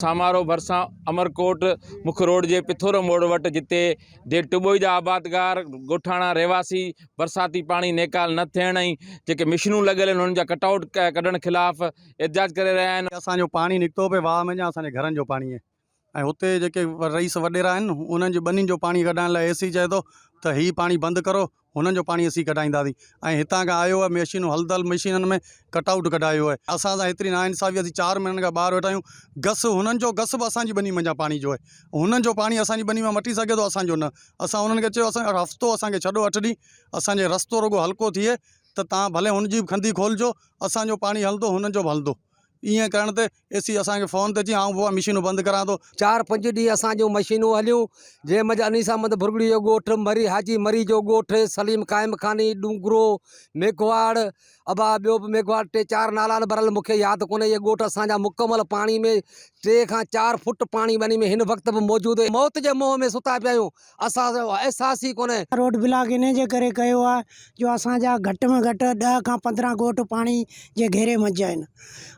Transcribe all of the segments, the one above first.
सामारो भरसा अमरकोट मुख रोड जे पिथोरो मोड़ वट जिते जे टुबोई जा आबादगार गोठाणा रहवासी बरसाती पानी नेकाल न थियण ऐं जेके मिशनूं लॻियल आहिनि उन्हनि जा कटआउट कढण खिलाफ़ एहतजाज करे रहिया आहिनि। असांजो पानी निकितो पियो वाह में असांजे घरनि जो पाणी आहे ऐं हुते जेके रईस वॾेरा आहिनि उन्हनि जे ॿनियुनि जो पाणी कढाइण लाइ एसी चए थो त हीउ पाणी बंदि करो, हुननि जो पाणी असीं कढाईंदासीं ऐं हितां खां आयो आहे मशीनूं हलदल मशीननि में कटआउट कढायो आहे। असां सां हेतिरी नाइंसाफ़ी, असीं 4 महीननि खां ॿाहिरि वेठा आहियूं। गस हुननि जो गस बि असांजी ॿनी मंझां पाणी जो आहे, हुननि जो पाणी असांजी ॿनी मां मटी सघे थो, असांजो न। असां उन्हनि खे चयो असां हफ़्तो असांखे छॾो 8 ॾींहं, असांजे रस्तो रुगो हल्को थिए त तव्हां भले हुनजी बि खंदी खोलिजो, असांजो पाणी हलंदो, हुननि जो बि हलंदो। ईअं करण ते एसी असांखे फ़ोन ते अची ऐं पोइ मशीनूं बंदि करां थो। 4-5 ॾींहं असांजो मशीनूं हलियूं, जंहिं महिल अनीसा मद भुरगड़ी जो ॻोठु, मरी हाजी मरी जो ॻोठु, सलीम काइम खानी, डूंगरो, मेघवाड़, अबा ॿियो बि मेघवाड़ 3-4 नाला भरल मूंखे यादि कोन्हे। इहे ॻोठ असांजा मुकमल पाणी में 3 खां 4 फुट पाणी ॿनी में हिन वक़्तु बि मौजूदु आहे। मौत जे मुंहं में सुता पिया आहियूं, असांजो अहसास ई कोन्हे। रोड ब्लॉक इन जे करे कयो आहे जो असांजा घटि में घटि 10 खां 15 ॻोठ पाणी जे घेरे मंझि आहिनि।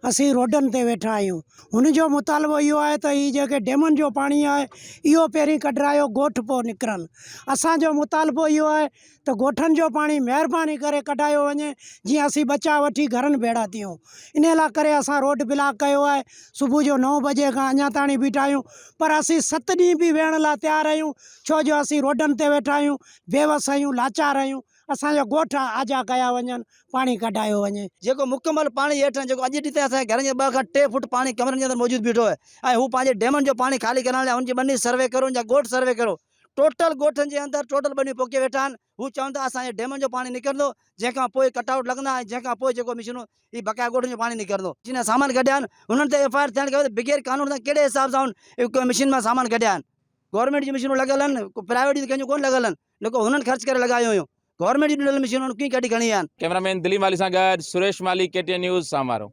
असीं रोडनि ते वेठा आहियूं। हुन जो मुतालबो इहो आहे त हीअ जेके डेमनि जो पाणी आहे इहो पहिरीं कढरायो, ॻोठ पोइ निकिरनि। असांजो मुतालबो इहो आहे त ॻोठनि जो पाणी महिरबानी करे कढायो वञे, जीअं असीं बचा वठी घरनि भेड़ा थियूं। इन लाइ करे असां रोड ब्लॉक कयो आहे। सुबुह जो 9 बजे खां अञा ताणी बीठा आहियूं, पर असीं 7 ॾींहं बि वेहण लाइ तयारु आहियूं, छो जो असीं रोडनि ते वेठा आहियूं, बेवस आहियूं, लाचार आहियूं। असांजा ॻोठ आजा कया वञनि, पाणी कढायो वञे। जेको मुकमल पाणी हेठि जेको अॼु ॾींहं असांजे घर जे 2 खां 3 फुट पाणी कमरनि जे अंदरि मौजूदु बीठो आहे ऐं हू पंहिंजे डेमनि जो पाणी ख़ाली करण लाइ हुनजी ॿनी सर्वे करो, हुनजा ॻोठ सर्वे करो। टोटल ॻोठनि जे अंदरि टोटल ॿनियूं पोखे वेठा आहिनि। हू चवनि था असांजे डेमनि जो पाणी निकिरंदो, जंहिंखां पोइ कटआउट लॻंदा ऐं जंहिंखां पोइ जेको मिशनूं ही बकाया ॻोठनि जो पाणी निकिरंदो। जिन सामान कढिया आहिनि हुननि ते FIR थियणु खपे। बग़ैर कानून सां कहिड़े हिसाब सां मशीन मां सामान कढिया आहिनि। गवर्नमेंट जी मशीनूं लॻियल आहिनि, प्राइवेट जी कंहिंजूं कोन लॻियल आहिनि, लेकिन हुननि ख़र्च करे लॻायूं हुयूं। गवर्नमेंट जी ॾिनल मशीनूं कीअं कढी खणी आहिनि। कैमरामैन दिलीप माली सां गॾु सुरेश माली, KTN न्यूज़, सामारो।